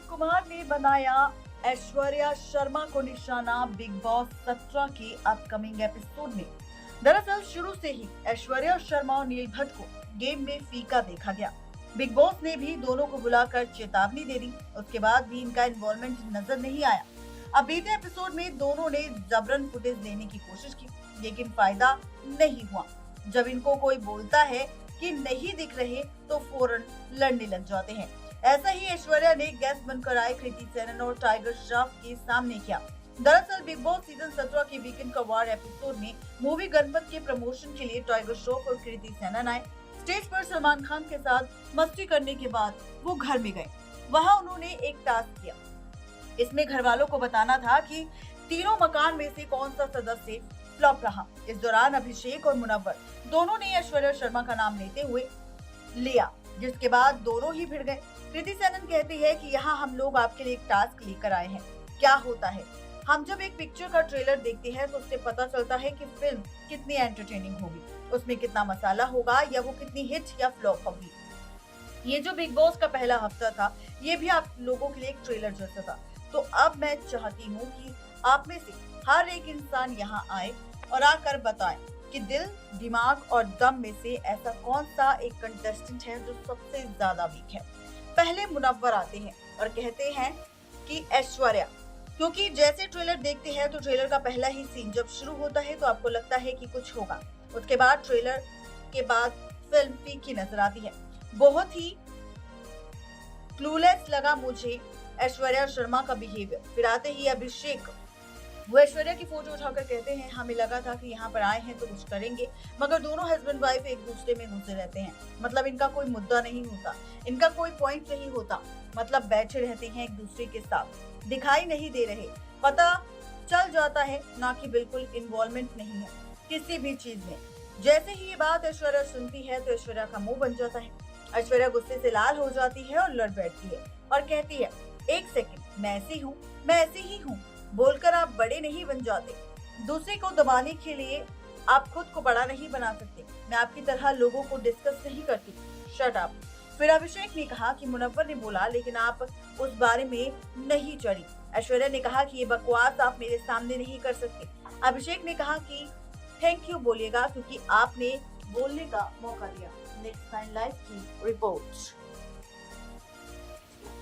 कुमार ने बनाया ऐश्वर्या शर्मा को निशाना बिग बॉस 17 के अपकमिंग एपिसोड में। दरअसल शुरू से ही ऐश्वर्या शर्मा और नील भट्ट को गेम में फीका देखा गया। बिग बॉस ने भी दोनों को बुलाकर चेतावनी दे दी। उसके बाद भी इनका इन्वॉल्वमेंट नजर नहीं आया। अब बीते एपिसोड में दोनों ने जबरन फुटेज लेने की कोशिश की, लेकिन फायदा नहीं हुआ। जब इनको कोई बोलता है कि नहीं दिख रहे तो फौरन लड़ने लग जाते हैं। ऐसा ही ऐश्वर्या ने गेस्ट बनकर आए कृति सेनन और टाइगर श्रॉफ के सामने किया। दरअसल बिग बॉस सीजन 17 के वीकेंड का वार एपिसोड में मूवी गणपत के प्रमोशन के लिए टाइगर श्रॉफ और कृति सेनन आए। स्टेज पर सलमान खान के साथ मस्ती करने के बाद वो घर में गए। वहां उन्होंने एक टास्क किया। इसमें घर वालों को बताना था कि तीनों मकान में से कौन सा सदस्य फ्लॉप रहा। इस दौरान अभिषेक और मुनव्वर दोनों ने ऐश्वर्या शर्मा का नाम लेते हुए लिया, जिसके बाद दोनों ही भिड़ गए। कृति सेनन कहती है कि यहाँ हम लोग आपके लिए एक टास्क लेकर आए हैं। क्या होता है, हम जब एक पिक्चर का ट्रेलर देखते हैं तो उससे पता चलता है कि फिल्म कितनी एंटरटेनिंग होगी, उसमें कितना मसाला होगा या वो कितनी हिट या फ्लॉप होगी। ये जो बिग बॉस का पहला हफ्ता था, ये भी आप लोगों के लिए एक ट्रेलर जैसा था। तो अब मैं चाहती हूँ कि आप में से हर एक इंसान यहाँ आए और आकर बताएं कि दिल, दिमाग और दम में से ऐसा कौन सा एक कंटेस्टेंट है जो सबसे ज्यादा वीक है। पहले मुनव्वर आते हैं और कहते हैं कि ऐश्वर्या, क्योंकि जैसे ट्रेलर देखते हैं तो ट्रेलर का पहला ही सीन जब शुरू होता है तो आपको लगता है कि कुछ होगा। उसके बाद ट्रेलर के बाद फिल्म फीकी नजर आती है। बहुत ही क्लूलेस लगा मुझे ऐश्वर्या शर्मा का बिहेवियर। फिर आते ही अभिषेक, वो ऐश्वर्या की फोटो उठाकर कहते हैं हमें लगा था कि यहाँ पर आए हैं तो कुछ करेंगे, मगर दोनों हस्बैंड वाइफ एक दूसरे में घुसे रहते हैं। मतलब इनका कोई मुद्दा नहीं होता, इनका कोई पॉइंट नहीं होता। मतलब बैठे रहते हैं एक दूसरे के साथ, दिखाई नहीं दे रहे, पता चल जाता है ना कि बिल्कुल इन्वॉल्वमेंट नहीं है किसी भी चीज में। जैसे ही ये बात ऐश्वर्या सुनती है तो ऐश्वर्या का मुंह बन जाता है। ऐश्वर्या गुस्से से लाल हो जाती है और लड़ बैठती है और कहती है एक सेकंड, मैं ऐसी हूँ, मैं ऐसी ही हूँ बोलकर आप बड़े नहीं बन जाते। दूसरे को दबाने के लिए आप खुद को बड़ा नहीं बना सकते। मैं आपकी तरह लोगों को डिस्कस नहीं करती, शट अप। फिर अभिषेक ने कहा कि मुनव्वर ने बोला लेकिन आप उस बारे में नहीं चढ़ी। ऐश्वर्या ने कहा कि ये बकवास आप मेरे सामने नहीं कर सकते। अभिषेक ने कहा कि थैंक यू बोलिएगा क्योंकि आपने बोलने का मौका दिया। नेक्स्ट टाइम लाइव की रिपोर्ट।